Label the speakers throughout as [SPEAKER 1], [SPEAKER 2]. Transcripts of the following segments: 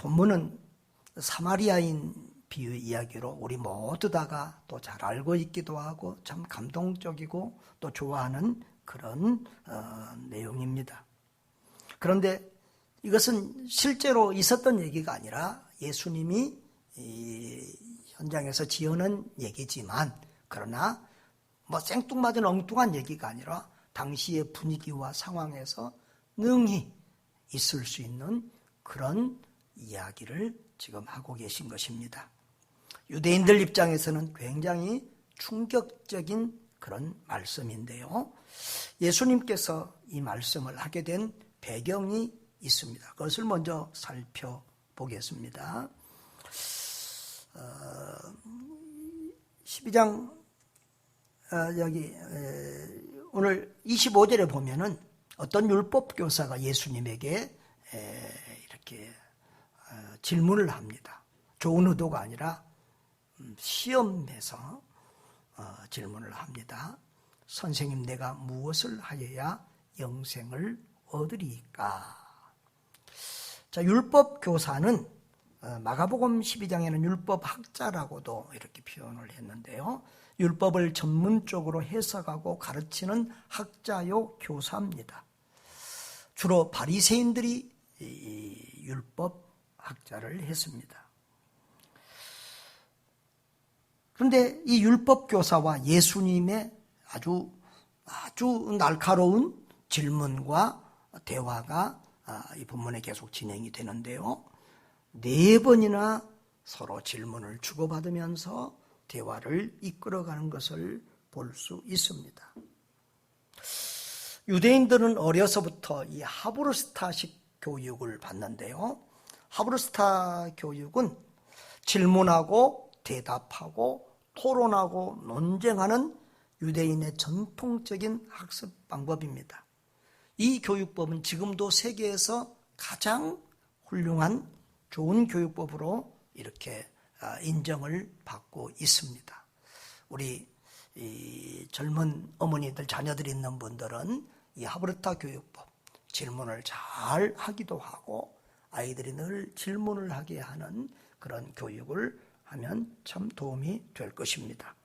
[SPEAKER 1] 본문은 사마리아인 비유 이야기로 우리 모두 다가 또 잘 알고 있기도 하고 참 감동적이고 또 좋아하는 그런 내용입니다. 그런데 이것은 실제로 있었던 얘기가 아니라 예수님이 이 현장에서 지어낸 얘기지만, 그러나 뭐 생뚱맞은 엉뚱한 얘기가 아니라 당시의 분위기와 상황에서 능히 있을 수 있는 그런 이야기를 지금 하고 계신 것입니다. 유대인들 입장에서는 굉장히 충격적인 그런 말씀인데요. 예수님께서 이 말씀을 하게 된 배경이 있습니다. 그것을 먼저 살펴보겠습니다. 12장 여기 오늘 25절에 보면은 어떤 율법 교사가 예수님에게 이렇게 질문을 합니다. 좋은 의도가 아니라 시험해서 질문을 합니다. 선생님, 내가 무엇을 하여야 영생을 얻으리까? 자, 율법 교사는 마가복음 12장에는 율법학자라고도 이렇게 표현을 했는데요. 율법을 전문적으로 해석하고 가르치는 학자요 교사입니다. 주로 바리새인들이 율법학자를 했습니다. 그런데 이 율법교사와 예수님의 아주 날카로운 질문과 대화가 이 본문에 계속 진행이 되는데요. 4번이나 서로 질문을 주고받으면서 대화를 이끌어가는 것을 볼 수 있습니다. 유대인들은 어려서부터 이 하브루스타식 교육을 받는데요. 하브루스타 교육은 질문하고 대답하고 토론하고 논쟁하는 유대인의 전통적인 학습 방법입니다. 이 교육법은 지금도 세계에서 가장 훌륭한 좋은 교육법으로 이렇게 인정을 받고 있습니다. 우리 이 젊은 어머니들 자녀들이 있는 분들은 이 하브루스타 교육법 질문을 잘 하기도 하고 아이들이 늘 질문을 하게 하는 그런 교육을 하면 참 도움이 될 것입니다.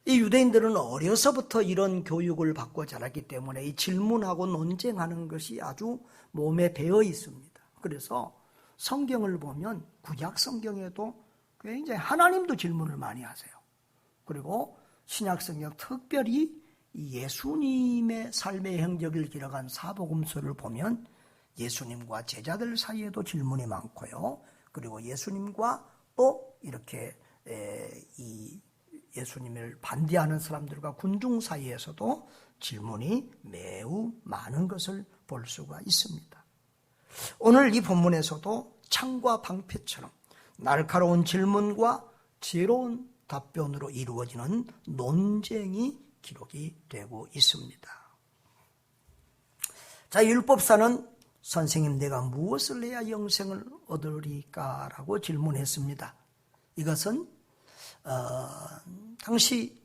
[SPEAKER 1] 이 유대인들은 어려서부터 이런 교육을 받고 자랐기 때문에 이 질문하고 논쟁하는 것이 아주 몸에 배어 있습니다. 그래서 성경을 보면 구약 성경에도 굉장히 하나님도 질문을 많이 하세요. 그리고 신약 성경 특별히 예수님의 삶의 행적을 기록한 사복음서를 보면 예수님과 제자들 사이에도 질문이 많고요. 그리고 예수님과 또 이렇게 이 예수님을 반대하는 사람들과 군중 사이에서도 질문이 매우 많은 것을 볼 수가 있습니다. 오늘 이 본문에서도 창과 방패처럼 날카로운 질문과 지혜로운 답변으로 이루어지는 논쟁이 기록이 되고 있습니다. 자, 율법사는 선생님, 내가 무엇을 해야 영생을 얻으리까? 라고 질문했습니다. 이것은 당시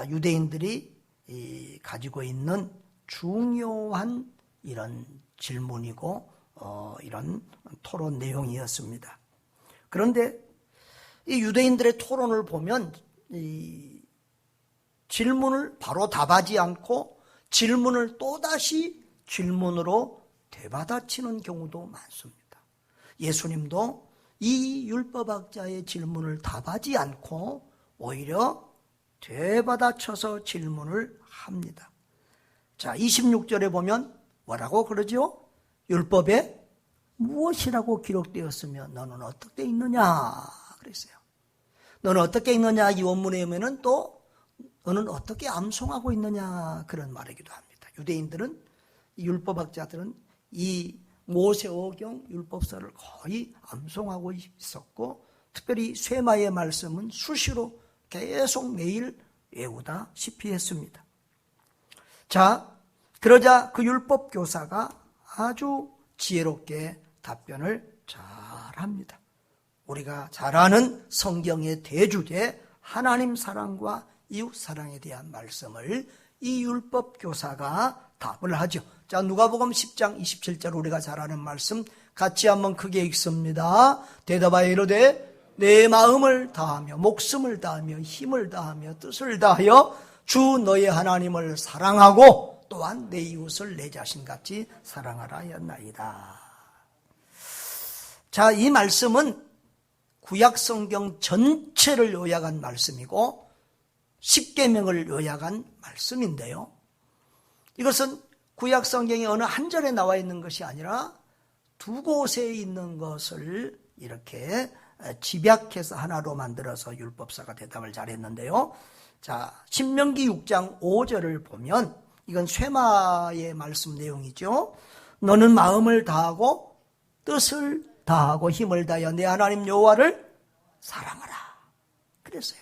[SPEAKER 1] 유대인들이 가지고 있는 중요한 이런 질문이고 이런 토론 내용이었습니다. 그런데 이 유대인들의 토론을 보면 이 질문을 바로 답하지 않고 질문을 또다시 질문으로 되받아치는 경우도 많습니다. 예수님도 이 율법학자의 질문을 답하지 않고 오히려 되받아쳐서 질문을 합니다. 자, 26절에 보면 뭐라고 그러죠? 율법에 무엇이라고 기록되었으며 너는 어떻게 읽느냐 그랬어요. 너는 어떻게 읽느냐 이 원문에 보면은 또 너는 어떻게 암송하고 있느냐 그런 말이기도 합니다. 유대인들은 이 율법학자들은 이 모세오경 율법서를 거의 암송하고 있었고 특별히 쇠마의 말씀은 수시로 계속 매일 외우다시피 했습니다. 자, 그러자 그 율법 교사가 아주 지혜롭게 답변을 잘합니다. 우리가 잘 아는 성경의 대주제 하나님 사랑과 이웃 사랑에 대한 말씀을 이 율법 교사가 답을 하죠. 자, 누가복음 10장 27절 우리가 잘 아는 말씀 같이 한번 크게 읽습니다. 대답하여 이르되 내 마음을 다하며 목숨을 다하며 힘을 다하며 뜻을 다하여 주 너의 하나님을 사랑하고 또한 내 이웃을 내 자신같이 사랑하라 하였나이다. 자, 이 말씀은 구약성경 전체를 요약한 말씀이고 십계명을 요약한 말씀인데요. 이것은 구약성경의 어느 한 절에 나와 있는 것이 아니라 두 곳에 있는 것을 이렇게 집약해서 하나로 만들어서 율법사가 대답을 잘했는데요. 자, 신명기 6장 5절을 보면 이건 쇠마의 말씀 내용이죠. 너는 마음을 다하고 뜻을 다하고 힘을 다하여 내 하나님 여호와를 사랑하라. 그랬어요.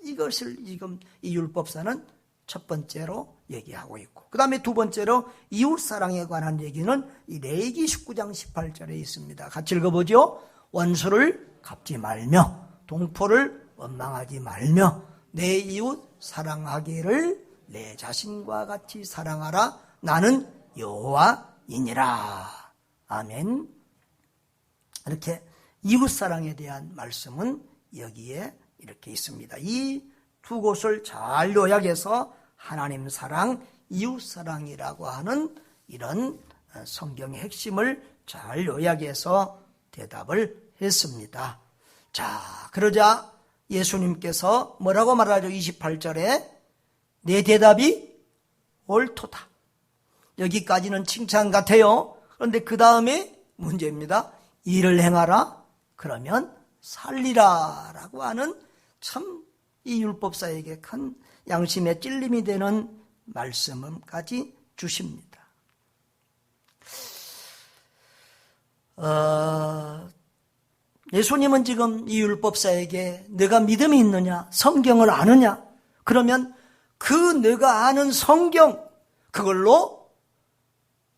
[SPEAKER 1] 이것을 지금 이 율법사는 첫 번째로 얘기하고 있고, 그 다음에 두 번째로 이웃사랑에 관한 얘기는 이 레위기 19장 18절에 있습니다. 같이 읽어보죠. 원수를 갚지 말며 동포를 원망하지 말며 내 이웃 사랑하기를 내 자신과 같이 사랑하라. 나는 여호와이니라. 아멘. 이렇게 이웃사랑에 대한 말씀은 여기에 이렇게 있습니다. 이 두 곳을 잘 요약해서 하나님 사랑, 이웃사랑이라고 하는 이런 성경의 핵심을 잘 요약해서 대답을 했습니다. 자, 그러자 예수님께서 뭐라고 말하죠? 28절에 내 대답이 옳도다. 여기까지는 칭찬 같아요. 그런데 그 다음에 문제입니다. 이를 행하라 그러면 살리라 라고 하는 참 이 율법사에게 큰 양심의 찔림이 되는 말씀까지 주십니다. 예수님은 지금 이 율법사에게 내가 믿음이 있느냐, 성경을 아느냐, 그러면 그 내가 아는 성경, 그걸로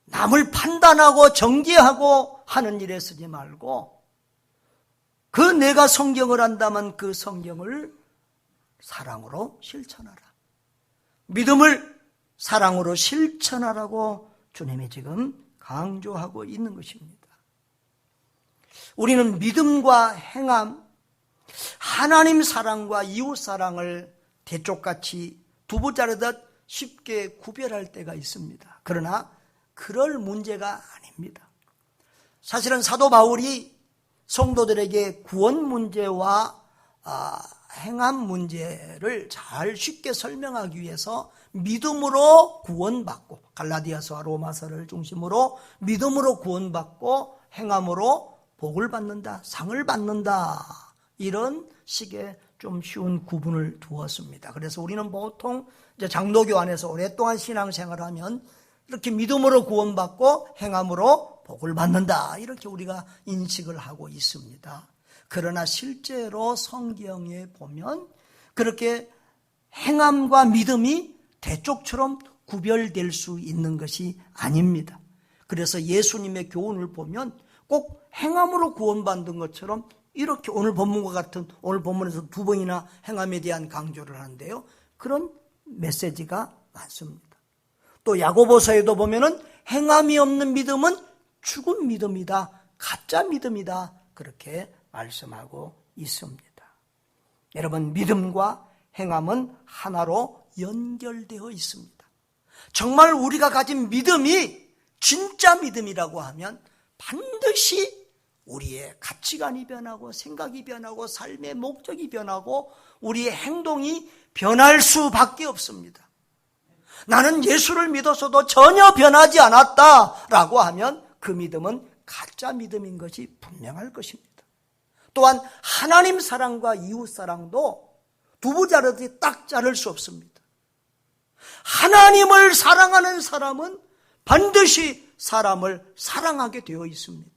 [SPEAKER 1] 남을 판단하고 정죄하고 하는 일에 쓰지 말고 그 내가 성경을 안다면 그 성경을 사랑으로 실천하라. 믿음을 사랑으로 실천하라고 주님이 지금 강조하고 있는 것입니다. 우리는 믿음과 행함, 하나님 사랑과 이웃 사랑을 대쪽같이 두부 자르듯 쉽게 구별할 때가 있습니다. 그러나 그럴 문제가 아닙니다. 사실은 사도 바울이 성도들에게 구원 문제와 행함 문제를 잘 쉽게 설명하기 위해서 믿음으로 구원받고, 갈라디아서와 로마서를 중심으로 믿음으로 구원받고 행함으로 복을 받는다, 상을 받는다, 이런 식의 좀 쉬운 구분을 두었습니다. 그래서 우리는 보통 이제 장로교 안에서 오랫동안 신앙생활을 하면 이렇게 믿음으로 구원받고 행함으로 복을 받는다, 이렇게 우리가 인식을 하고 있습니다. 그러나 실제로 성경에 보면 그렇게 행함과 믿음이 대쪽처럼 구별될 수 있는 것이 아닙니다. 그래서 예수님의 교훈을 보면 꼭 행함으로 구원받는 것처럼 이렇게 오늘 본문과 같은, 오늘 본문에서 두 번이나 행함에 대한 강조를 하는데요, 그런 메시지가 많습니다. 또 야고보서에도 보면은 행함이 없는 믿음은 죽은 믿음이다, 가짜 믿음이다, 그렇게 말씀하고 있습니다. 여러분, 믿음과 행함은 하나로 연결되어 있습니다. 정말 우리가 가진 믿음이 진짜 믿음이라고 하면 반드시 우리의 가치관이 변하고 생각이 변하고 삶의 목적이 변하고 우리의 행동이 변할 수밖에 없습니다. 나는 예수를 믿어서도 전혀 변하지 않았다라고 하면 그 믿음은 가짜 믿음인 것이 분명할 것입니다. 또한 하나님 사랑과 이웃 사랑도 두부 자르듯이 딱 자를 수 없습니다. 하나님을 사랑하는 사람은 반드시 사람을 사랑하게 되어 있습니다.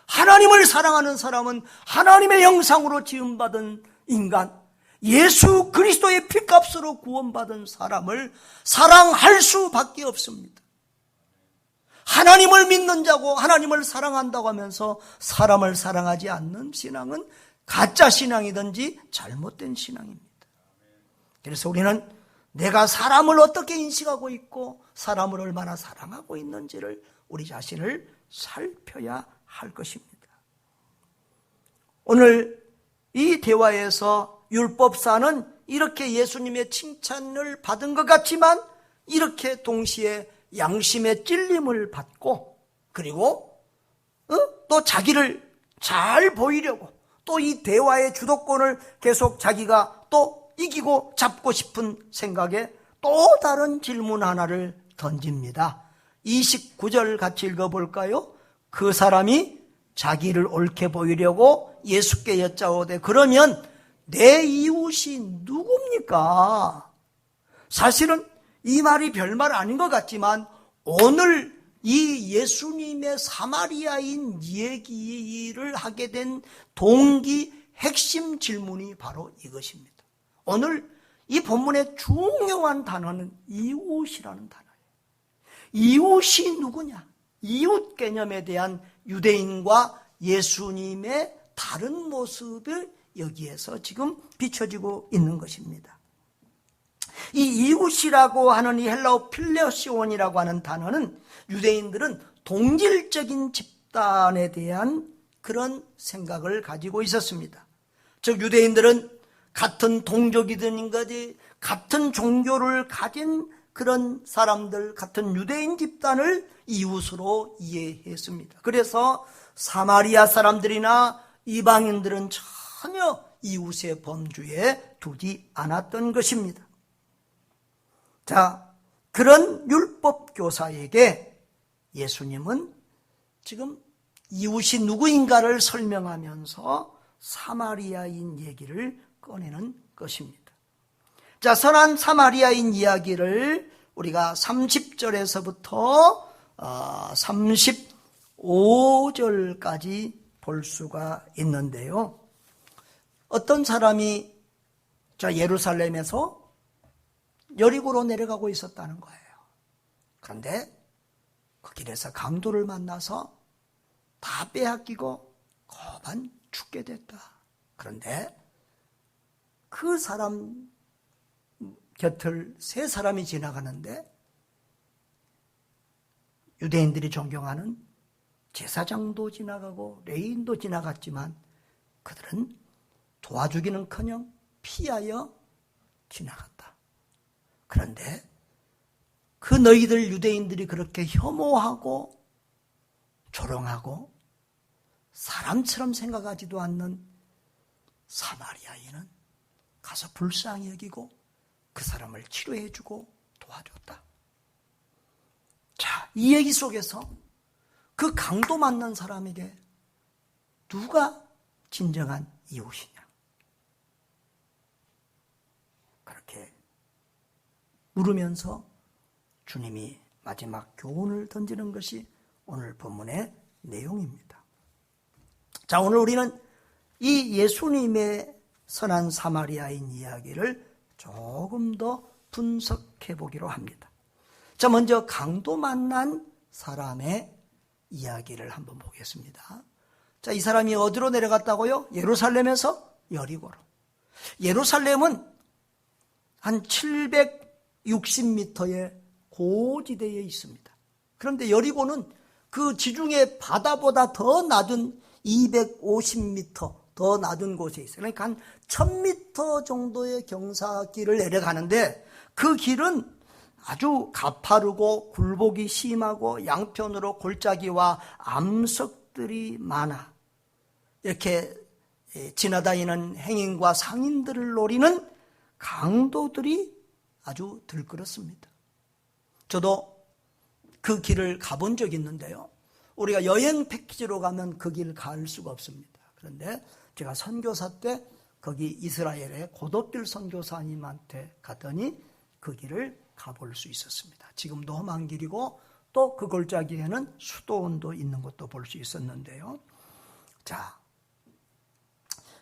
[SPEAKER 1] 하나님을 사랑하는 사람은 하나님의 형상으로 지음받은 인간, 예수 그리스도의 피값으로 구원받은 사람을 사랑할 수밖에 없습니다. 하나님을 믿는 자고 하나님을 사랑한다고 하면서 사람을 사랑하지 않는 신앙은 가짜 신앙이든지 잘못된 신앙입니다. 그래서 우리는 내가 사람을 어떻게 인식하고 있고 사람을 얼마나 사랑하고 있는지를 우리 자신을 살펴야 할 것입니다. 오늘 이 대화에서 율법사는 이렇게 예수님의 칭찬을 받은 것 같지만 이렇게 동시에 양심의 찔림을 받고 그리고 또 자기를 잘 보이려고 또 이 대화의 주도권을 계속 자기가 또 이기고 잡고 싶은 생각에 또 다른 질문 하나를 던집니다. 29절 같이 읽어볼까요? 그 사람이 자기를 옳게 보이려고 예수께 여짜오되 그러면 내 이웃이 누굽니까? 사실은 이 말이 별말 아닌 것 같지만 오늘 이 예수님의 사마리아인 얘기를 하게 된 동기 핵심 질문이 바로 이것입니다. 오늘 이 본문의 중요한 단어는 이웃이라는 단어예요. 이웃이 누구냐? 이웃 개념에 대한 유대인과 예수님의 다른 모습을 여기에서 지금 비춰지고 있는 것입니다. 이 이웃이라고 하는 이 헬라어 필레시온이라고 하는 단어는 유대인들은 동질적인 집단에 대한 그런 생각을 가지고 있었습니다. 즉 유대인들은 같은 동족이든 것이 같은 종교를 가진 그런 사람들, 같은 유대인 집단을 이웃으로 이해했습니다. 그래서 사마리아 사람들이나 이방인들은 전혀 이웃의 범주에 두지 않았던 것입니다. 자, 그런 율법 교사에게 예수님은 지금 이웃이 누구인가를 설명하면서 사마리아인 얘기를 꺼내는 것입니다. 자, 선한 사마리아인 이야기를 우리가 30절에서부터 35절까지 볼 수가 있는데요. 어떤 사람이 예루살렘에서 여리고로 내려가고 있었다는 거예요. 그런데 그 길에서 강도를 만나서 다 빼앗기고 고반 죽게 됐다. 그런데 그 사람 곁을 세 사람이 지나가는데 유대인들이 존경하는 제사장도 지나가고 레위인도 지나갔지만 그들은 도와주기는커녕 피하여 지나갔다. 그런데 그 너희들 유대인들이 그렇게 혐오하고 조롱하고 사람처럼 생각하지도 않는 사마리아인은 가서 불쌍히 여기고 그 사람을 치료해주고 도와줬다. 자, 이 얘기 속에서 그 강도 만난 사람에게 누가 진정한 이웃이냐? 그렇게 물으면서 주님이 마지막 교훈을 던지는 것이 오늘 본문의 내용입니다. 자, 오늘 우리는 이 예수님의 선한 사마리아인 이야기를 조금 더 분석해 보기로 합니다. 자, 먼저 강도 만난 사람의 이야기를 한번 보겠습니다. 자, 이 사람이 어디로 내려갔다고요? 예루살렘에서 여리고로. 예루살렘은 한 760m의 고지대에 있습니다. 그런데 여리고는 그 지중해 바다보다 더 낮은 250m 더 낮은 곳에 있어요. 그러니까 한 1000m 정도의 경사길을 내려가는데 그 길은 아주 가파르고 굴곡이 심하고 양편으로 골짜기와 암석들이 많아 이렇게 지나다니는 행인과 상인들을 노리는 강도들이 아주 들끓었습니다. 저도 그 길을 가본 적이 있는데요. 우리가 여행 패키지로 가면 그 길 갈 수가 없습니다. 그런데 제가 선교사 때 거기 이스라엘의 고독길 선교사님한테 갔더니 그 길을 가볼 수 있었습니다. 지금도 험한 길이고 또 그 골짜기에는 수도원도 있는 것도 볼 수 있었는데요. 자,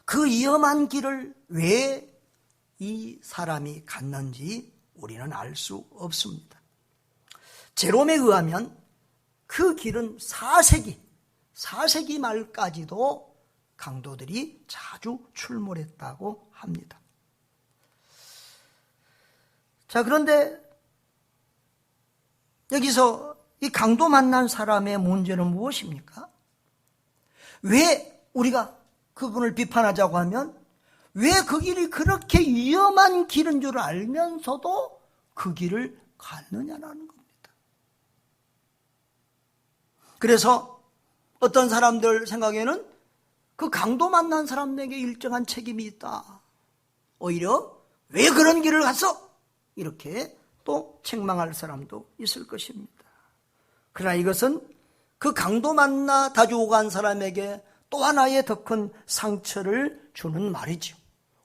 [SPEAKER 1] 그 위험한 길을 왜 이 사람이 갔는지 우리는 알 수 없습니다. 제롬에 의하면 그 길은 4세기 말까지도 강도들이 자주 출몰했다고 합니다. 자, 그런데 여기서 이 강도 만난 사람의 문제는 무엇입니까? 왜 우리가 그분을 비판하자고 하면 왜 그 길이 그렇게 위험한 길인 줄 알면서도 그 길을 갔느냐라는 겁니다. 그래서 어떤 사람들 생각에는 그 강도 만난 사람에게 일정한 책임이 있다. 오히려 왜 그런 길을 갔어? 이렇게 또 책망할 사람도 있을 것입니다. 그러나 이것은 그 강도 만나 다주고 간 사람에게 또 하나의 더 큰 상처를 주는 말이죠.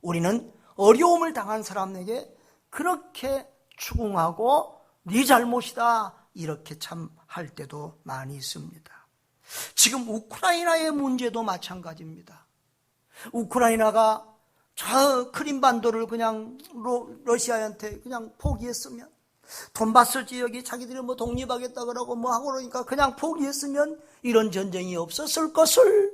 [SPEAKER 1] 우리는 어려움을 당한 사람에게 그렇게 추궁하고 네 잘못이다 이렇게 참 할 때도 많이 있습니다. 지금 우크라이나의 문제도 마찬가지입니다. 우크라이나가 저 크림반도를 그냥 러시아한테 그냥 포기했으면, 돈바스 지역이 자기들이 뭐 독립하겠다 그러고 뭐 하고 그러니까 그냥 포기했으면 이런 전쟁이 없었을 것을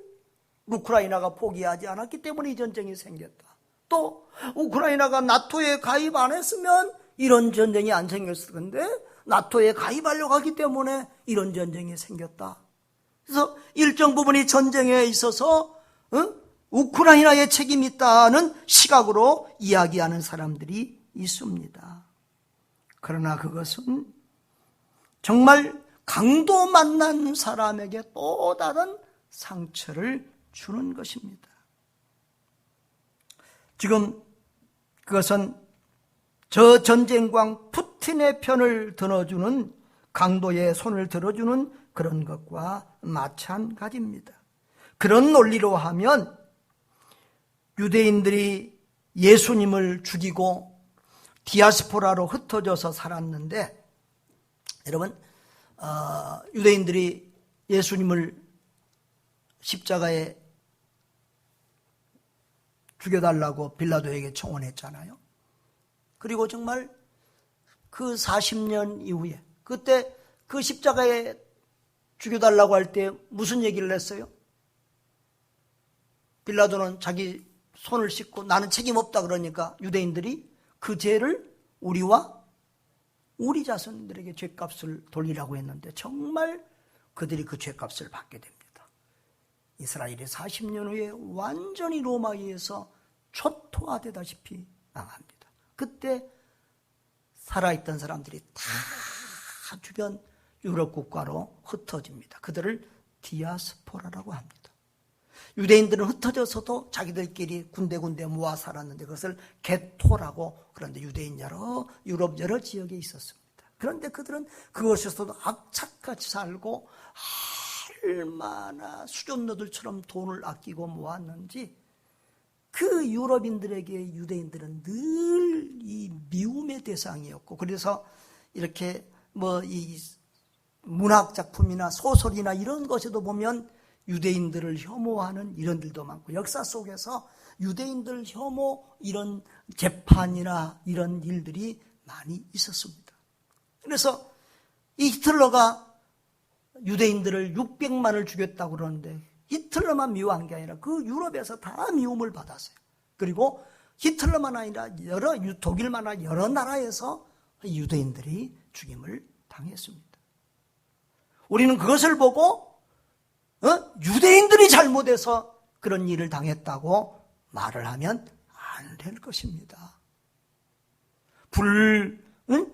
[SPEAKER 1] 우크라이나가 포기하지 않았기 때문에 이 전쟁이 생겼다. 또 우크라이나가 나토에 가입 안 했으면 이런 전쟁이 안 생겼을 건데 나토에 가입하려고 하기 때문에 이런 전쟁이 생겼다. 그래서 일정 부분이 전쟁에 있어서 우크라이나의 책임이 있다는 시각으로 이야기하는 사람들이 있습니다. 그러나 그것은 정말 강도 만난 사람에게 또 다른 상처를 주는 것입니다. 지금 그것은 저 전쟁광 푸틴의 편을 들어주는, 강도의 손을 들어주는 그런 것과 마찬가지입니다. 그런 논리로 하면 유대인들이 예수님을 죽이고 디아스포라로 흩어져서 살았는데, 여러분 유대인들이 예수님을 십자가에 죽여달라고 빌라도에게 청원했잖아요. 그리고 정말 그 40년 이후에 그때 그 십자가에 죽여달라고 할 때 무슨 얘기를 했어요? 빌라도는 자기 손을 씻고 나는 책임 없다 그러니까 유대인들이 그 죄를 우리와 우리 자손들에게 죄값을 돌리라고 했는데 정말 그들이 그 죄값을 받게 됩니다. 이스라엘이 40년 후에 완전히 로마에 의해서 초토화되다시피 망합니다. 그때 살아있던 사람들이 다 주변 유럽 국가로 흩어집니다. 그들을 디아스포라라고 합니다. 유대인들은 흩어져서도 자기들끼리 군데군데 모아 살았는데 그것을 게토라고, 그런데 유대인 유럽 여러 지역에 있었습니다. 그런데 그들은 그것에서도 악착같이 살고 얼마나 수존노들처럼 돈을 아끼고 모았는지 그 유럽인들에게 유대인들은 늘 이 미움의 대상이었고, 그래서 이렇게 이 문학 작품이나 소설이나 이런 것에도 보면 유대인들을 혐오하는 이런들도 많고, 역사 속에서 유대인들 혐오 이런 재판이나 이런 일들이 많이 있었습니다. 그래서 이 히틀러가 유대인들을 600만을 죽였다고 그러는데 히틀러만 미워한 게 아니라 그 유럽에서 다 미움을 받았어요. 그리고 히틀러만 아니라 독일만 아니라 여러 나라에서 유대인들이 죽임을 당했습니다. 우리는 그것을 보고 유대인들이 잘못해서 그런 일을 당했다고 말을 하면 안 될 것입니다.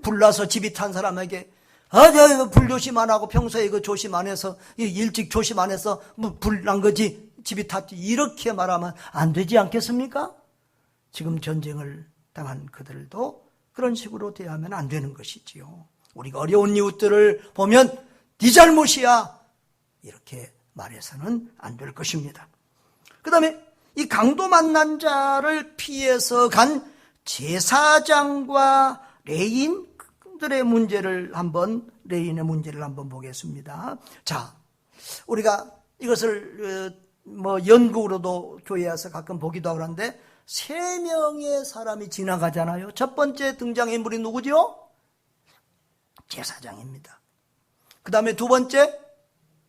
[SPEAKER 1] 불나서 집이 탄 사람에게 불 조심 안 하고 평소에 그 조심 안 해서 일찍 조심 안 해서 불 난 거지 집이 탔지 이렇게 말하면 안 되지 않겠습니까? 지금 전쟁을 당한 그들도 그런 식으로 대하면 안 되는 것이지요. 우리가 어려운 이웃들을 보면 네 잘못이야 이렇게 말해서는 안 될 것입니다. 그 다음에 이 강도 만난 자를 피해서 간 제사장과 레인의 문제를 한번 보겠습니다. 자, 우리가 이것을 연극으로도 교회에서 가끔 보기도 하고 그러는데 3명의 사람이 지나가잖아요. 첫 번째 등장인물이 누구죠? 제사장입니다. 그 다음에 두 번째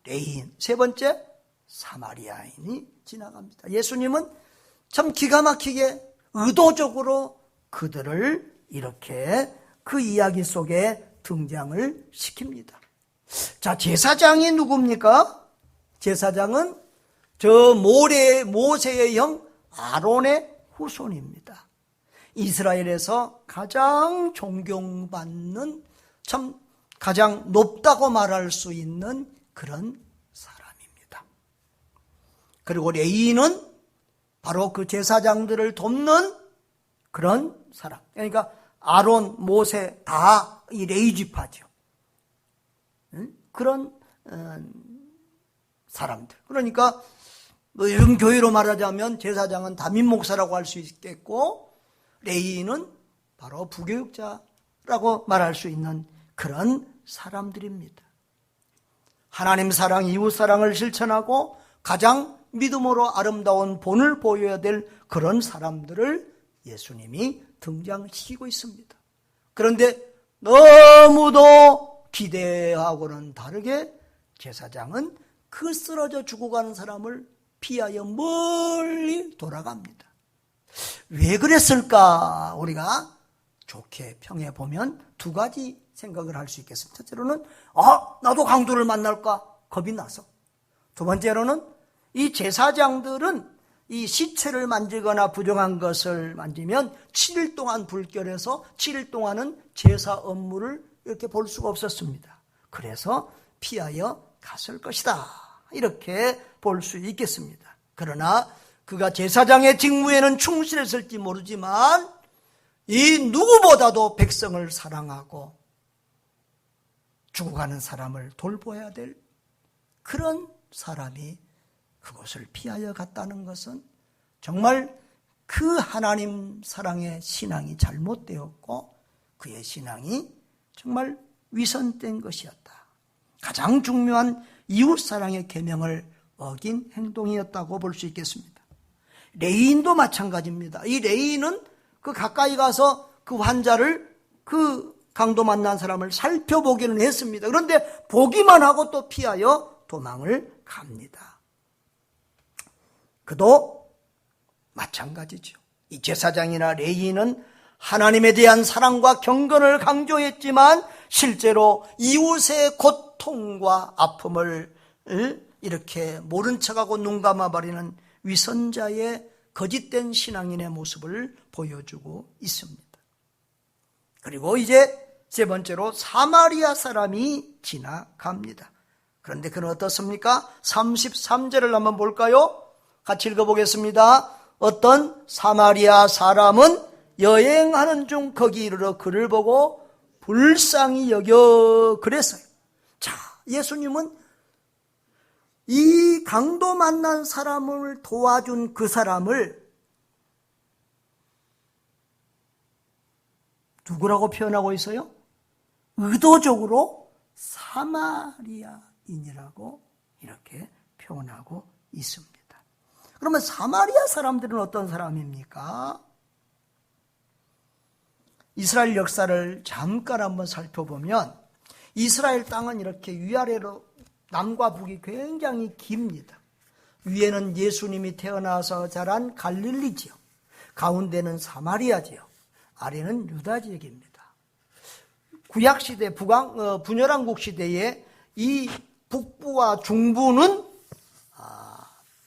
[SPEAKER 1] 레인, 세 번째 사마리아인이 지나갑니다. 예수님은 참 기가 막히게 의도적으로 그들을 이렇게 그 이야기 속에 등장을 시킵니다. 자, 제사장이 누굽니까? 제사장은 모세의 형 아론의 후손입니다. 이스라엘에서 가장 존경받는, 참 가장 높다고 말할 수 있는 그런 사람입니다. 그리고 레위인은 바로 그 제사장들을 돕는 그런 사람. 그러니까 아론, 모세 다 이 레위 지파죠. 그런 사람들. 그러니까 요즘 교회로 말하자면 제사장은 담임 목사라고 할 수 있겠고, 레위인은 바로 부교육자라고 말할 수 있는 그런 사람들입니다. 하나님 사랑, 이웃 사랑을 실천하고 가장 믿음으로 아름다운 본을 보여야 될 그런 사람들을 예수님이 등장시키고 있습니다. 그런데 너무도 기대하고는 다르게 제사장은 그 쓰러져 죽어가는 사람을 피하여 멀리 돌아갑니다. 왜 그랬을까? 우리가 좋게 평해 보면 두 가지 생각을 할 수 있겠습니다. 첫째로는 나도 강도를 만날까 겁이 나서. 두 번째로는 이 제사장들은 이 시체를 만지거나 부정한 것을 만지면 7일 동안 불결해서 7일 동안은 제사 업무를 이렇게 볼 수가 없었습니다. 그래서 피하여 갔을 것이다, 이렇게 볼 수 있겠습니다. 그러나 그가 제사장의 직무에는 충실했을지 모르지만 이 누구보다도 백성을 사랑하고 죽어가는 사람을 돌보아야 될 그런 사람이 그것을 피하여 갔다는 것은 정말 그 하나님 사랑의 신앙이 잘못되었고 그의 신앙이 정말 위선된 것이었다. 가장 중요한 이웃사랑의 계명을 어긴 행동이었다고 볼 수 있겠습니다. 레위인도 마찬가지입니다. 이 레위인은 그 가까이 가서 그 환자를, 그 강도 만난 사람을 살펴보기는 했습니다. 그런데 보기만 하고 또 피하여 도망을 갑니다. 그도 마찬가지죠. 이 제사장이나 레위인은 하나님에 대한 사랑과 경건을 강조했지만 실제로 이웃의 고통과 아픔을 이렇게 모른 척하고 눈 감아버리는 위선자의 거짓된 신앙인의 모습을 보여주고 있습니다. 그리고 이제 세 번째로 사마리아 사람이 지나갑니다. 그런데 그는 어떻습니까? 33절을 한번 볼까요? 같이 읽어보겠습니다. 어떤 사마리아 사람은 여행하는 중 거기 이르러 그를 보고 불쌍히 여겨 그랬어요. 자, 예수님은 이 강도 만난 사람을 도와준 그 사람을 누구라고 표현하고 있어요? 의도적으로 사마리아인이라고 이렇게 표현하고 있습니다. 그러면 사마리아 사람들은 어떤 사람입니까? 이스라엘 역사를 잠깐 한번 살펴보면 이스라엘 땅은 이렇게 위아래로 남과 북이 굉장히 깁니다. 위에는 예수님이 태어나서 자란 갈릴리 지역, 가운데는 사마리아 지역, 아래는 유다 지역입니다. 구약시대, 분열왕국 시대에 이 북부와 중부는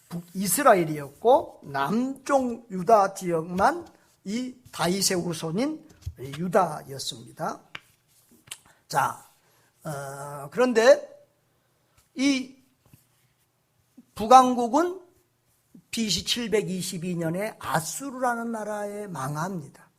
[SPEAKER 1] 북이스라엘이었고 남쪽 유다 지역만 이 다윗의 후손인 유다였습니다. 자, 그런데 이 북왕국은 BC 722년에 아수르라는 나라에 망합니다.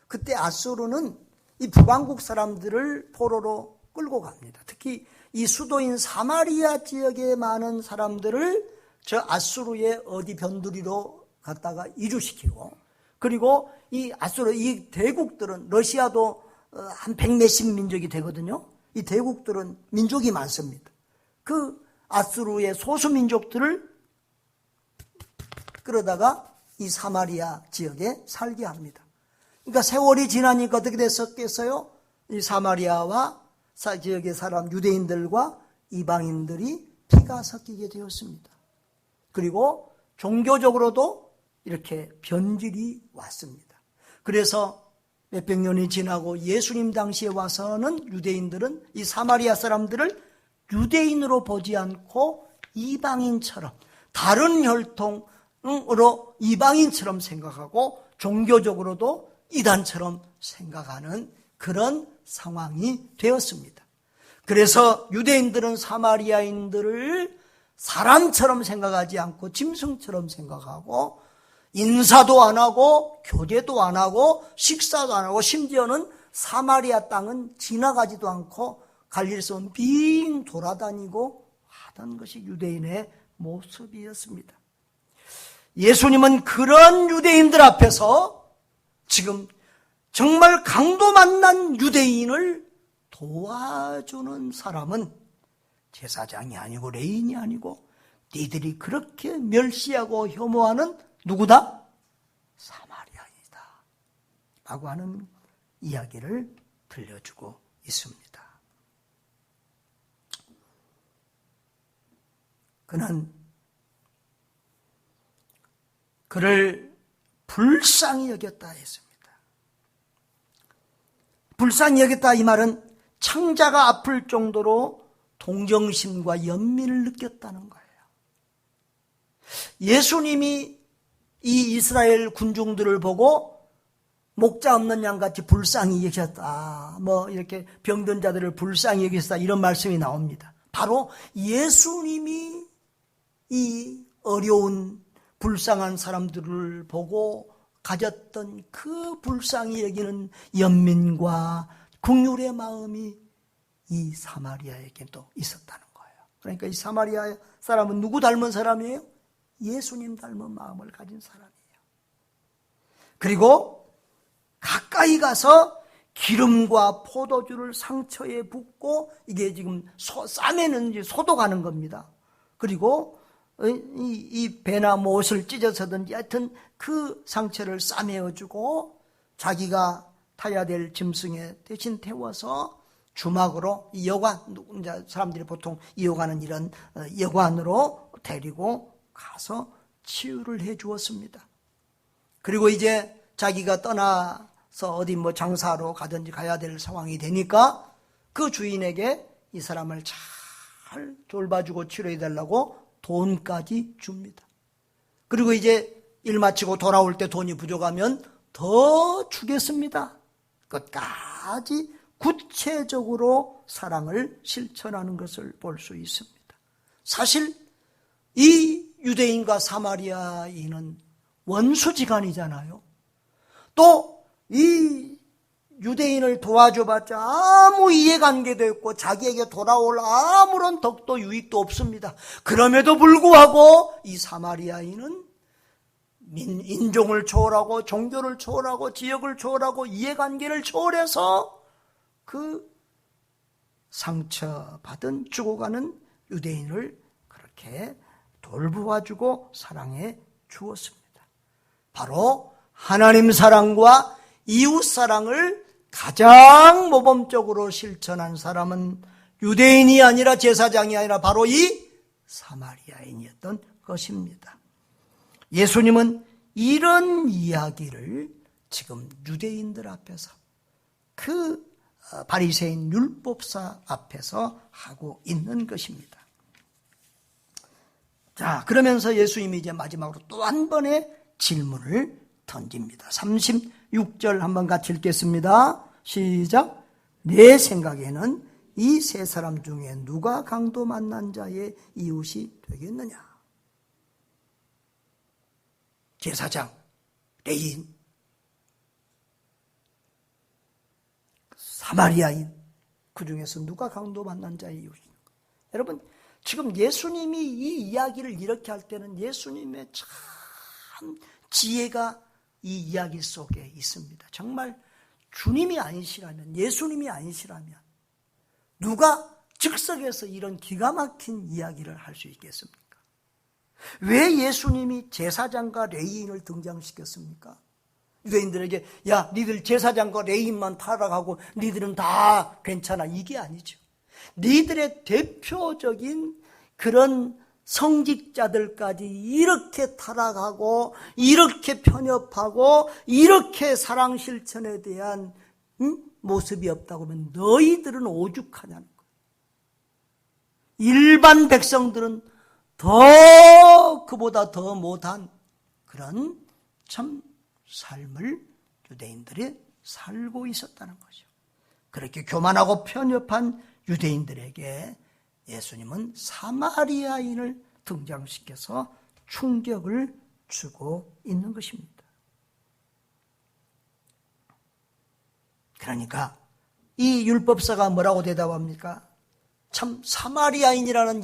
[SPEAKER 1] 그때 아수르는 이 북왕국 사람들을 포로로 끌고 갑니다. 특히 이 수도인 사마리아 지역에 많은 사람들을 저 아수르의 어디 변두리로 갖다가 이주시키고, 그리고 이 아수르, 이 대국들은, 러시아도 한 100몇십 민족이 되거든요. 이 대국들은 민족이 많습니다. 그 아수르의 소수 민족들을 끌어다가 이 사마리아 지역에 살게 합니다. 그러니까 세월이 지나니까 어떻게 됐었겠어요? 이 사마리아와 지역의 사람, 유대인들과 이방인들이 피가 섞이게 되었습니다. 그리고 종교적으로도 이렇게 변질이 왔습니다. 그래서 몇백 년이 지나고 예수님 당시에 와서는 유대인들은 이 사마리아 사람들을 유대인으로 보지 않고 이방인처럼, 다른 혈통으로 이방인처럼 생각하고 종교적으로도 이단처럼 생각하는 그런 상황이 되었습니다. 그래서 유대인들은 사마리아인들을 사람처럼 생각하지 않고 짐승처럼 생각하고, 인사도 안 하고 교제도 안 하고 식사도 안 하고, 심지어는 사마리아 땅은 지나가지도 않고 갈릴리에서 빙 돌아다니고 하던 것이 유대인의 모습이었습니다. 예수님은 그런 유대인들 앞에서 지금 정말 강도 만난 유대인을 도와주는 사람은 제사장이 아니고 레인이 아니고 니들이 그렇게 멸시하고 혐오하는 누구다? 사마리아인이다 라고 하는 이야기를 들려주고 있습니다. 그는 그를 불쌍히 여겼다 했습니다. 불쌍히 여겼다 이 말은 창자가 아플 정도로 동정심과 연민을 느꼈다는 거예요. 예수님이 이 이스라엘 군중들을 보고 목자 없는 양같이 불쌍히 여기셨다, 이렇게 병든 자들을 불쌍히 여기셨다, 이런 말씀이 나옵니다. 바로 예수님이 이 어려운 불쌍한 사람들을 보고 가졌던 그 불쌍히 여기는 연민과 긍휼의 마음이 이 사마리아에게도 있었다는 거예요. 그러니까 이 사마리아 사람은 누구 닮은 사람이에요? 예수님 닮은 마음을 가진 사람이에요. 그리고 가까이 가서 기름과 포도주를 상처에 붓고, 이게 지금 싸매는 소독하는 겁니다. 그리고 이 배나 못을 찢어서든지 하여튼 그 상처를 싸매어주고 자기가 타야 될 짐승에 대신 태워서 주막으로, 이 여관, 사람들이 보통 이용하는 이런 여관으로 데리고 가서 치유를 해 주었습니다. 그리고 이제 자기가 떠나서 어디 장사로 가든지 가야 될 상황이 되니까 그 주인에게 이 사람을 잘 돌봐주고 치료해 달라고 돈까지 줍니다. 그리고 이제 일 마치고 돌아올 때 돈이 부족하면 더 주겠습니다. 끝까지 구체적으로 사랑을 실천하는 것을 볼 수 있습니다. 사실 이 유대인과 사마리아인은 원수지간이잖아요. 또 이 유대인을 도와줘봤자 아무 이해관계도 없고 자기에게 돌아올 아무런 덕도 유익도 없습니다. 그럼에도 불구하고 이 사마리아인은 인종을 초월하고 종교를 초월하고 지역을 초월하고 이해관계를 초월해서 그 상처받은 죽어가는 유대인을 그렇게 돌보아주고 사랑해 주었습니다. 바로 하나님 사랑과 이웃 사랑을 가장 모범적으로 실천한 사람은 유대인이 아니라 제사장이 아니라 바로 이 사마리아인이었던 것입니다. 예수님은 이런 이야기를 지금 유대인들 앞에서, 그 바리새인 율법사 앞에서 하고 있는 것입니다. 자, 그러면서 예수님이 이제 마지막으로 또 한 번의 질문을 던집니다. 36절 한번 같이 읽겠습니다. 시작. 내 생각에는 이 세 사람 중에 누가 강도 만난 자의 이웃이 되겠느냐? 제사장, 레위인, 사마리아인, 그 중에서 누가 강도 만난 자의 이웃인가? 여러분, 지금 예수님이 이 이야기를 이렇게 할 때는 예수님의 참 지혜가 이 이야기 속에 있습니다. 정말 주님이 아니시라면, 예수님이 아니시라면 누가 즉석에서 이런 기가 막힌 이야기를 할 수 있겠습니까? 왜 예수님이 제사장과 레위인을 등장시켰습니까? 유대인들에게 야, 니들 제사장과 레위인만 타락하고 니들은 다 괜찮아, 이게 아니죠. 니들의 대표적인 그런 성직자들까지 이렇게 타락하고 이렇게 편협하고 이렇게 사랑 실천에 대한 모습이 없다고 하면 너희들은 오죽하냐는 거예요. 일반 백성들은 그보다 더 못한 그런 참 삶을 유대인들이 살고 있었다는 거죠. 그렇게 교만하고 편협한 유대인들에게 예수님은 사마리아인을 등장시켜서 충격을 주고 있는 것입니다. 그러니까 이 율법사가 뭐라고 대답합니까? 참 사마리아인이라는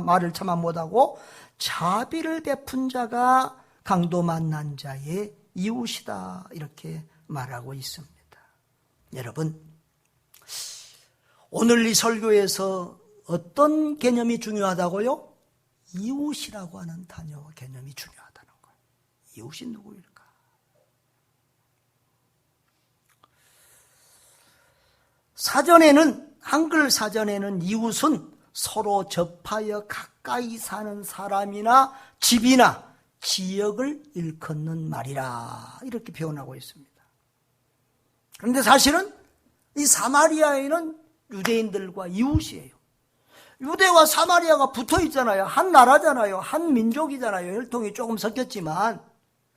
[SPEAKER 1] 말을 차마 못하고 자비를 베푼 자가 강도 만난 자의 이웃이다, 이렇게 말하고 있습니다. 여러분, 오늘 이 설교에서 어떤 개념이 중요하다고요? 이웃이라고 하는 단어 개념이 중요하다는 거예요. 이웃이 누구일까? 한글 사전에는 이웃은 서로 접하여 가까이 사는 사람이나 집이나 지역을 일컫는 말이라, 이렇게 표현하고 있습니다. 그런데 사실은 이 사마리아인은 유대인들과 이웃이에요. 유대와 사마리아가 붙어 있잖아요. 한 나라잖아요. 한 민족이잖아요. 혈통이 조금 섞였지만,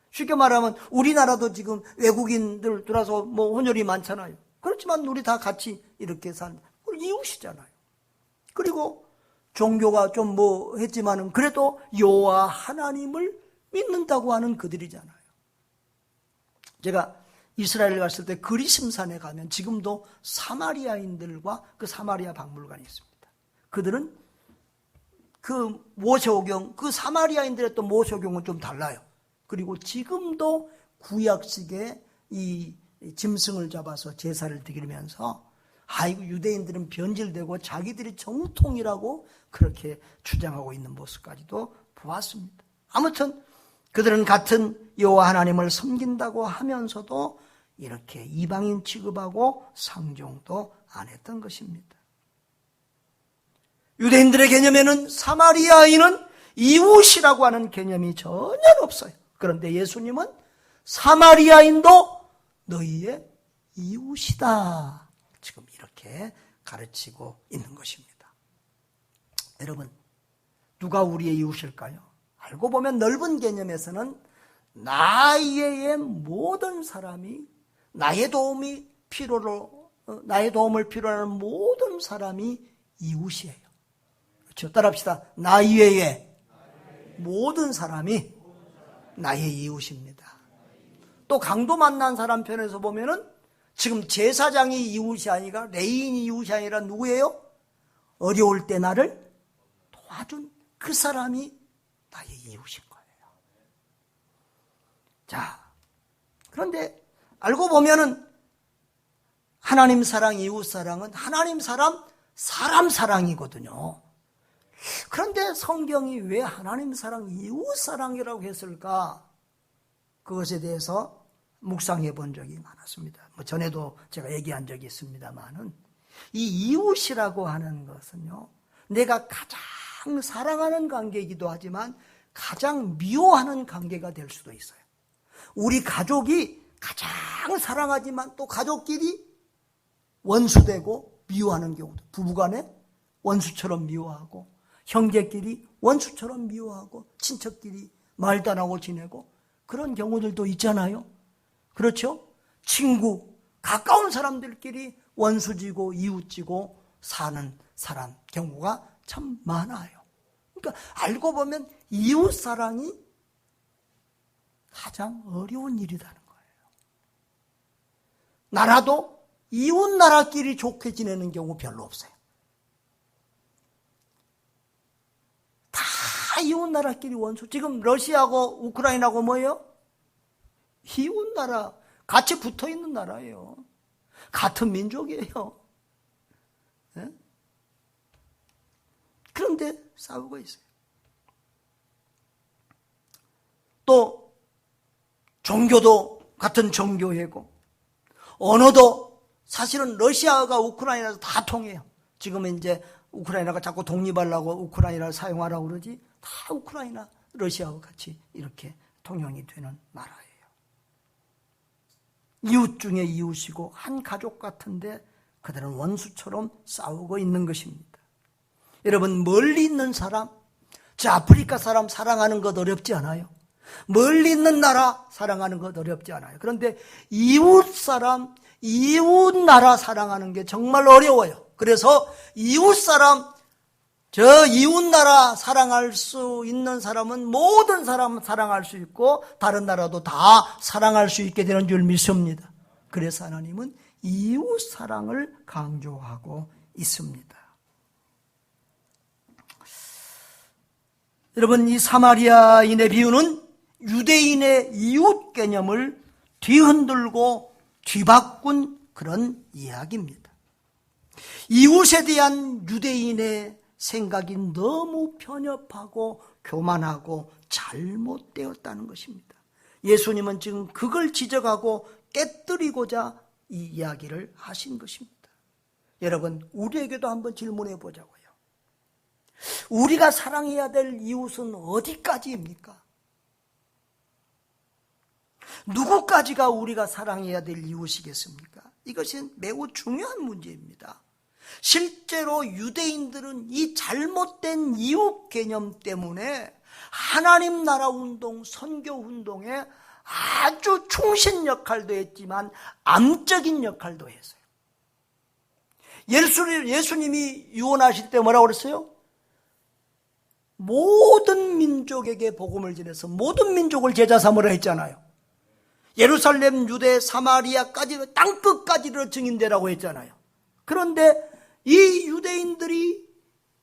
[SPEAKER 1] 쉽게 말하면 우리나라도 지금 외국인들 들어서 혼혈이 많잖아요. 그렇지만 우리 다 같이 이렇게 산 우리 이웃이잖아요. 그리고 종교가 좀 했지만은 그래도 여호와 하나님을 믿는다고 하는 그들이잖아요. 제가 이스라엘 갔을 때 그리심산에 가면 지금도 사마리아인들과 그 사마리아 박물관이 있습니다. 그들은 그 모세오경, 그 사마리아인들의 또 모세오경은 좀 달라요. 그리고 지금도 구약식의 이 짐승을 잡아서 제사를 드리면서 아이고 유대인들은 변질되고 자기들이 정통이라고 그렇게 주장하고 있는 모습까지도 보았습니다. 아무튼 그들은 같은 여호와 하나님을 섬긴다고 하면서도 이렇게 이방인 취급하고 상종도 안 했던 것입니다. 유대인들의 개념에는 사마리아인은 이웃이라고 하는 개념이 전혀 없어요. 그런데 예수님은 사마리아인도 너희의 이웃이다, 지금 이렇게 가르치고 있는 것입니다. 여러분, 누가 우리의 이웃일까요? 알고 보면 넓은 개념에서는 나의 모든 사람이 나의 도움을 필요로 하는 모든 사람이 이웃이에요. 그렇죠? 따라합시다. 나 이외에 모든 사람이 나의 이웃입니다. 또 강도 만난 사람 편에서 보면은 지금 제사장이 이웃이 아니라 레인이 이웃이 아니라 누구예요? 어려울 때 나를 도와준 그 사람이 나의 이웃인 거예요. 자, 그런데 알고 보면은 하나님 사랑, 이웃 사랑은 하나님 사랑, 사람 사랑이거든요. 그런데 성경이 왜 하나님 사랑, 이웃 사랑이라고 했을까? 그것에 대해서 묵상해 본 적이 많았습니다. 전에도 제가 얘기한 적이 있습니다만은 이 이웃이라고 하는 것은요, 내가 가장 사랑하는 관계이기도 하지만 가장 미워하는 관계가 될 수도 있어요. 우리 가족이 가장 사랑하지만 또 가족끼리 원수되고 미워하는 경우도, 부부간에 원수처럼 미워하고 형제끼리 원수처럼 미워하고 친척끼리 말도 안 하고 지내고 그런 경우들도 있잖아요. 그렇죠? 친구, 가까운 사람들끼리 원수지고 이웃지고 사는 사람 경우가 참 많아요. 그러니까 알고 보면 이웃 사랑이 가장 어려운 일이라는 거예요. 나라도 이웃 나라끼리 좋게 지내는 경우 별로 없어요. 다 이웃 나라끼리 원수. 지금 러시아하고 우크라이나하고 뭐예요? 이웃 나라, 같이 붙어 있는 나라예요. 같은 민족이에요. 네? 그런데 싸우고 있어요. 또 종교도 같은 종교이고 언어도 사실은 러시아가 우크라이나에서 다 통해요. 지금은 이제 우크라이나가 자꾸 독립하려고 우크라이나를 사용하라고 그러지, 다 우크라이나, 러시아와 같이 이렇게 통용이 되는 나라예요. 이웃 중에 이웃이고 한 가족 같은데 그들은 원수처럼 싸우고 있는 것입니다. 여러분, 멀리 있는 사람, 저 아프리카 사람 사랑하는 것 어렵지 않아요? 멀리 있는 나라 사랑하는 것 어렵지 않아요. 그런데 이웃 사람, 이웃 나라 사랑하는 게 정말 어려워요. 그래서 이웃 사람, 저 이웃 나라 사랑할 수 있는 사람은 모든 사람 사랑할 수 있고 다른 나라도 다 사랑할 수 있게 되는 줄 믿습니다. 그래서 하나님은 이웃 사랑을 강조하고 있습니다. 여러분, 이 사마리아인의 비유는 유대인의 이웃 개념을 뒤흔들고 뒤바꾼 그런 이야기입니다. 이웃에 대한 유대인의 생각이 너무 편협하고 교만하고 잘못되었다는 것입니다. 예수님은 지금 그걸 지적하고 깨뜨리고자 이 이야기를 하신 것입니다. 여러분, 우리에게도 한번 질문해 보자고요. 우리가 사랑해야 될 이웃은 어디까지입니까? 누구까지가 우리가 사랑해야 될 이웃이겠습니까? 이것은 매우 중요한 문제입니다. 실제로 유대인들은 이 잘못된 이웃 개념 때문에 하나님 나라 운동, 선교 운동에 아주 충신 역할도 했지만 암적인 역할도 했어요. 예수님이 유언하실 때 뭐라고 그랬어요? 모든 민족에게 복음을 전해서 모든 민족을 제자 삼으라 했잖아요. 예루살렘, 유대, 사마리아까지 땅끝까지로 증인되라고 했잖아요. 그런데 이 유대인들이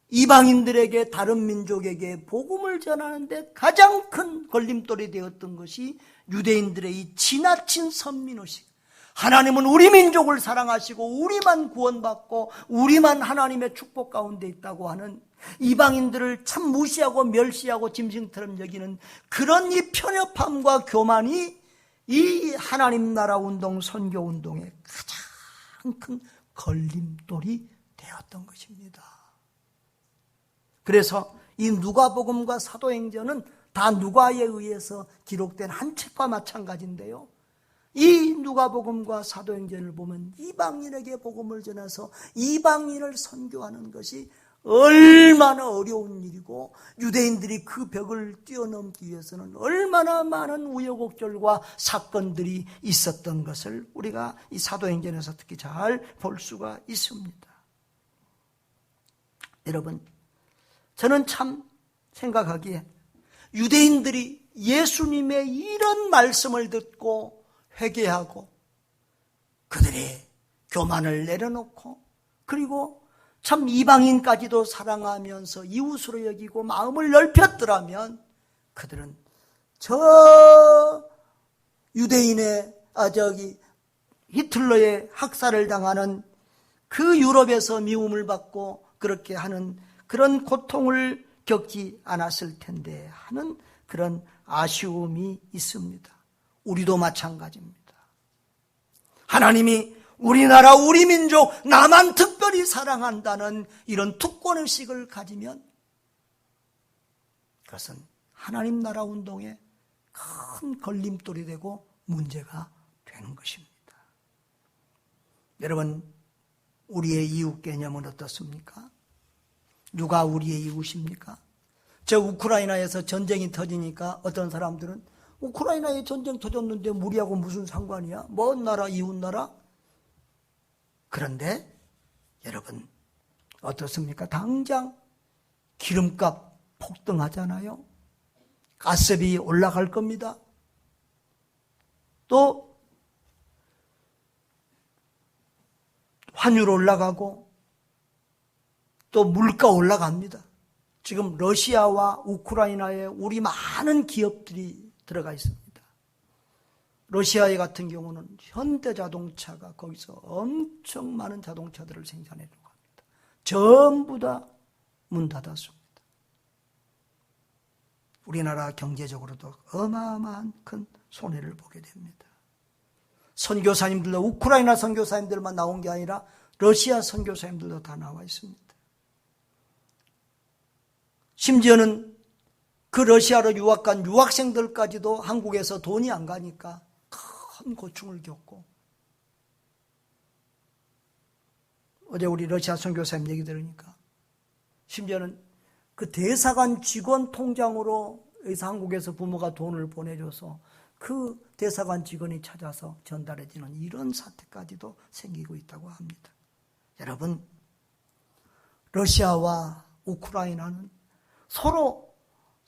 [SPEAKER 1] 이방인들에게, 다른 민족에게 복음을 전하는데 가장 큰 걸림돌이 되었던 것이 유대인들의 이 지나친 선민의식. 하나님은 우리 민족을 사랑하시고 우리만 구원받고 우리만 하나님의 축복 가운데 있다고 하는, 이방인들을 참 무시하고 멸시하고 짐승처럼 여기는 그런 이 편협함과 교만이 이 하나님 나라 운동, 선교 운동의 가장 큰 걸림돌이 되었던 것입니다. 그래서 이 누가복음과 사도행전은 다 누가에 의해서 기록된 한 책과 마찬가지인데요. 이 누가복음과 사도행전을 보면 이방인에게 복음을 전해서 이방인을 선교하는 것이 얼마나 어려운 일이고, 유대인들이 그 벽을 뛰어넘기 위해서는 얼마나 많은 우여곡절과 사건들이 있었던 것을 우리가 이 사도행전에서 특히 잘 볼 수가 있습니다. 여러분, 저는 참 생각하기에 유대인들이 예수님의 이런 말씀을 듣고 회개하고 그들의 교만을 내려놓고, 그리고 참 이방인까지도 사랑하면서 이웃으로 여기고 마음을 넓혔더라면 그들은 저 유대인의 히틀러의 학살을 당하는 그 유럽에서 미움을 받고 그렇게 하는 그런 고통을 겪지 않았을 텐데 하는 그런 아쉬움이 있습니다. 우리도 마찬가지입니다. 하나님이 우리나라, 우리 민족, 나만 특별히 사랑한다는 이런 특권의식을 가지면 그것은 하나님 나라 운동에 큰 걸림돌이 되고 문제가 되는 것입니다. 여러분, 우리의 이웃 개념은 어떻습니까? 누가 우리의 이웃입니까? 저 우크라이나에서 전쟁이 터지니까 어떤 사람들은 우크라이나에 전쟁 터졌는데 우리하고 무슨 상관이야? 먼 나라, 이웃 나라? 그런데 여러분, 어떻습니까? 당장 기름값 폭등하잖아요. 가스비 올라갈 겁니다. 또 환율 올라가고 또 물가 올라갑니다. 지금 러시아와 우크라이나에 우리 많은 기업들이 들어가 있습니다. 러시아 같은 경우는 현대자동차가 거기서 엄청 많은 자동차들을 생산해주고 합니다. 전부 다 문 닫았습니다. 우리나라 경제적으로도 어마어마한 큰 손해를 보게 됩니다. 선교사님들도 우크라이나 선교사님들만 나온 게 아니라 러시아 선교사님들도 다 나와 있습니다. 심지어는 그 러시아로 유학 간 유학생들까지도 한국에서 돈이 안 가니까 큰 고충을 겪고, 어제 우리 러시아 선교사님 얘기 들으니까 심지어는 그 대사관 직원 통장으로 여기서 한국에서 부모가 돈을 보내줘서 그 대사관 직원이 찾아서 전달해지는 이런 사태까지도 생기고 있다고 합니다. 여러분, 러시아와 우크라이나는 서로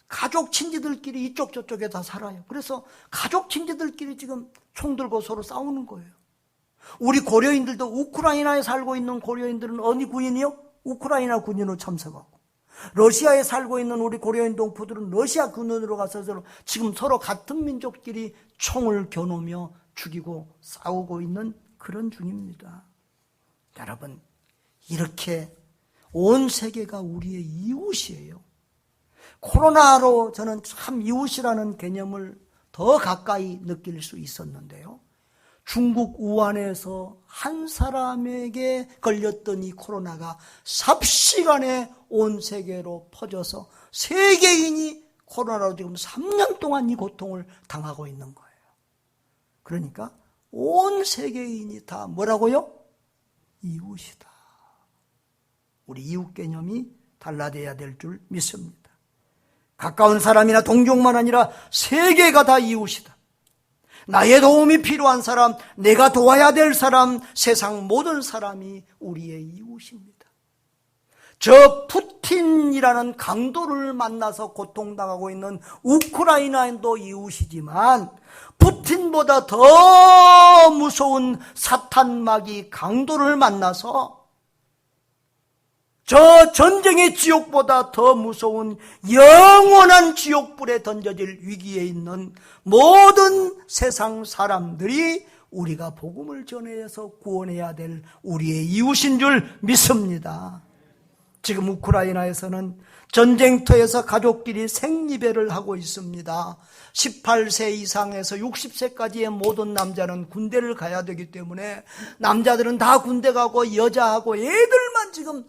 [SPEAKER 1] 가족 친지들끼리 이쪽 저쪽에 다 살아요. 그래서 가족 친지들끼리 지금 총 들고 서로 싸우는 거예요. 우리 고려인들도 우크라이나에 살고 있는 고려인들은 어느 군인이요? 우크라이나 군인으로 참석하고, 러시아에 살고 있는 우리 고려인 동포들은 러시아 군인으로 가서 지금 서로 같은 민족끼리 총을 겨누며 죽이고 싸우고 있는 그런 중입니다. 여러분, 이렇게 온 세계가 우리의 이웃이에요. 코로나로 저는 참 이웃이라는 개념을 더 가까이 느낄 수 있었는데요. 중국 우한에서 한 사람에게 걸렸던 이 코로나가 삽시간에 온 세계로 퍼져서 세계인이 코로나로 지금 3년 동안 이 고통을 당하고 있는 거예요. 그러니까 온 세계인이 다 뭐라고요? 이웃이다. 우리 이웃 개념이 달라져야 될 줄 믿습니다. 가까운 사람이나 동족만 아니라 세계가 다 이웃이다. 나의 도움이 필요한 사람, 내가 도와야 될 사람, 세상 모든 사람이 우리의 이웃입니다. 저 푸틴이라는 강도를 만나서 고통당하고 있는 우크라이나도 이웃이지만 푸틴보다 더 무서운 사탄마귀 강도를 만나서 저 전쟁의 지옥보다 더 무서운 영원한 지옥불에 던져질 위기에 있는 모든 세상 사람들이 우리가 복음을 전해서 구원해야 될 우리의 이웃인 줄 믿습니다. 지금 우크라이나에서는 전쟁터에서 가족끼리 생리배를 하고 있습니다. 18세 이상에서 60세까지의 모든 남자는 군대를 가야 되기 때문에 남자들은 다 군대 가고 여자하고 애들만 지금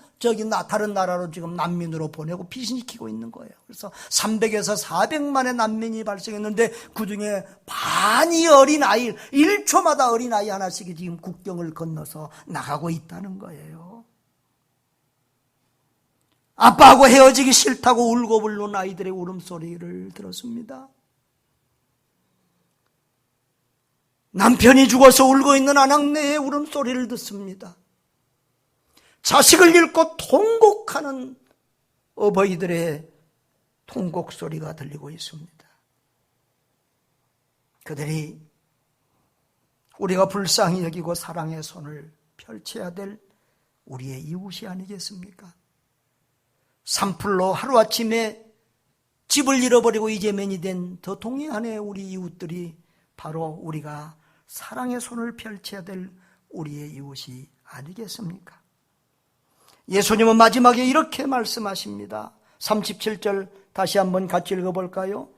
[SPEAKER 1] 다른 나라로 지금 난민으로 보내고 피신시키고 있는 거예요. 그래서 300에서 400만의 난민이 발생했는데 그중에 반이 어린아이, 1초마다 어린아이 하나씩이 지금 국경을 건너서 나가고 있다는 거예요. 아빠하고 헤어지기 싫다고 울고 불는 아이들의 울음소리를 들었습니다. 남편이 죽어서 울고 있는 아낙네의 울음소리를 듣습니다. 자식을 잃고 통곡하는 어버이들의 통곡소리가 들리고 있습니다. 그들이 우리가 불쌍히 여기고 사랑의 손을 펼쳐야 될 우리의 이웃이 아니겠습니까? 산불로 하루아침에 집을 잃어버리고 이재민이 된 더 동해안의 우리 이웃들이 바로 우리가 사랑의 손을 펼쳐야 될 우리의 이웃이 아니겠습니까? 예수님은 마지막에 이렇게 말씀하십니다. 37절 다시 한번 같이 읽어볼까요?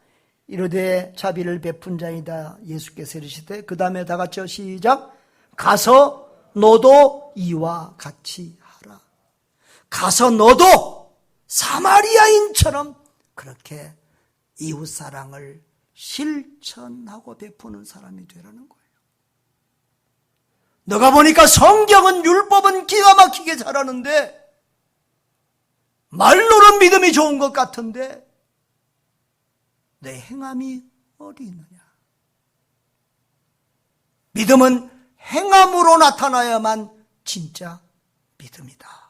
[SPEAKER 1] 이르되 자비를 베푼 자이다 예수께서 이르시되 그 다음에 다 같이 시작. 가서 너도 이와 같이 하라. 가서 너도 사마리아인처럼 그렇게 이웃사랑을 실천하고 베푸는 사람이 되라는 거예요. 너가 보니까 성경은 율법은 기가 막히게 잘하는데 말로는 믿음이 좋은 것 같은데 내 행함이 어디 있느냐? 믿음은 행함으로 나타나야만 진짜 믿음이다.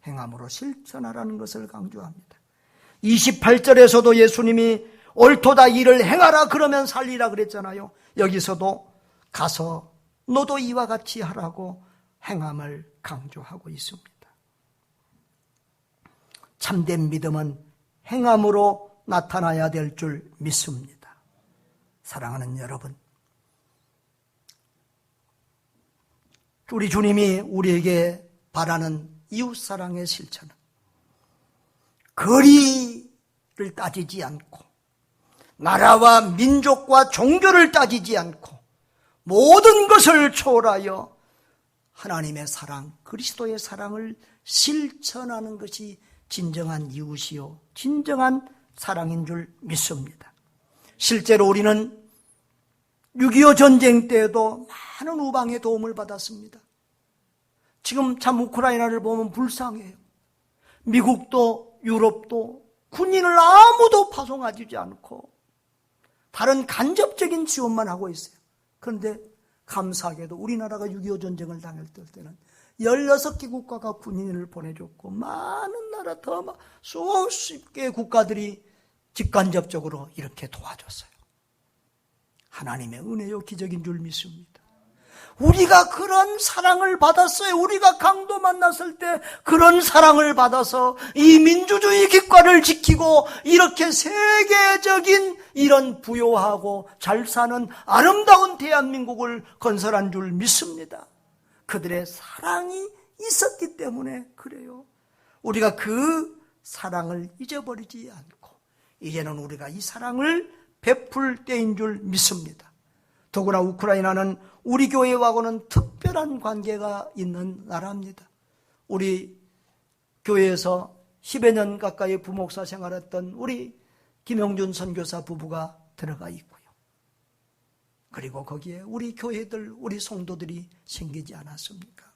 [SPEAKER 1] 행함으로 실천하라는 것을 강조합니다. 28절에서도 예수님이 옳도다 이를 행하라 그러면 살리라 그랬잖아요. 여기서도 가서 너도 이와 같이 하라고 행함을 강조하고 있습니다. 참된 믿음은 행함으로 나타나야 될 줄 믿습니다. 사랑하는 여러분, 우리 주님이 우리에게 바라는 이웃사랑의 실천은 거리를 따지지 않고 나라와 민족과 종교를 따지지 않고 모든 것을 초월하여 하나님의 사랑, 그리스도의 사랑을 실천하는 것이 진정한 이웃이요 진정한 사랑인 줄 믿습니다. 실제로 우리는 6.25 전쟁 때에도 많은 우방의 도움을 받았습니다. 지금 참 우크라이나를 보면 불쌍해요. 미국도 유럽도 군인을 아무도 파송하지 않고 다른 간접적인 지원만 하고 있어요. 그런데 감사하게도 우리나라가 6.25 전쟁을 당했을 때는 16개 국가가 군인을 보내줬고 많은 나라 더 수십 개의 국가들이 직간접적으로 이렇게 도와줬어요. 하나님의 은혜요 기적인 줄 믿습니다. 우리가 그런 사랑을 받았어요. 우리가 강도 만났을 때 그런 사랑을 받아서 이 민주주의 기과를 지키고 이렇게 세계적인 이런 부요하고 잘 사는 아름다운 대한민국을 건설한 줄 믿습니다. 그들의 사랑이 있었기 때문에 그래요. 우리가 그 사랑을 잊어버리지 않고 이제는 우리가 이 사랑을 베풀 때인 줄 믿습니다. 더구나 우크라이나는 우리 교회하고는 특별한 관계가 있는 나라입니다. 우리 교회에서 10여 년 가까이 부목사 생활했던 우리 김영준 선교사 부부가 들어가 있고요. 그리고 거기에 우리 교회들, 우리 성도들이 생기지 않았습니까?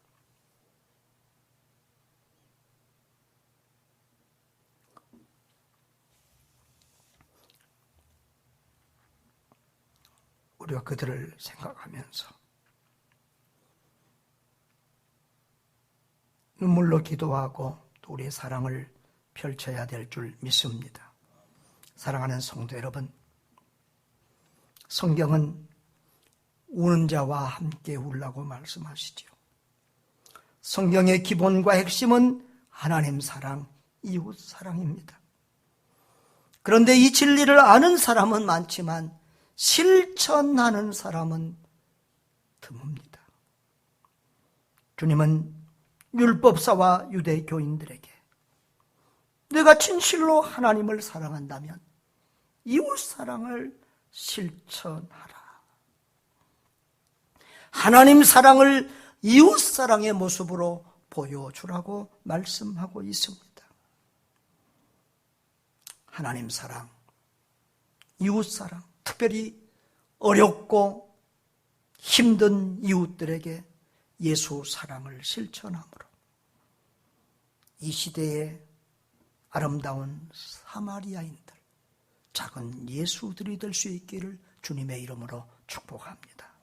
[SPEAKER 1] 우리가 그들을 생각하면서 눈물로 기도하고 또 우리의 사랑을 펼쳐야 될 줄 믿습니다. 사랑하는 성도 여러분, 성경은 우는 자와 함께 울라고 말씀하시죠. 성경의 기본과 핵심은 하나님 사랑, 이웃 사랑입니다. 그런데 이 진리를 아는 사람은 많지만 실천하는 사람은 드뭅니다. 주님은 율법사와 유대교인들에게 내가 진실로 하나님을 사랑한다면 이웃 사랑을 실천하라. 하나님 사랑을 이웃 사랑의 모습으로 보여주라고 말씀하고 있습니다. 하나님 사랑, 이웃 사랑, 특별히 어렵고 힘든 이웃들에게 예수 사랑을 실천함으로 이 시대의 아름다운 사마리아인들, 작은 예수들이 될 수 있기를 주님의 이름으로 축복합니다.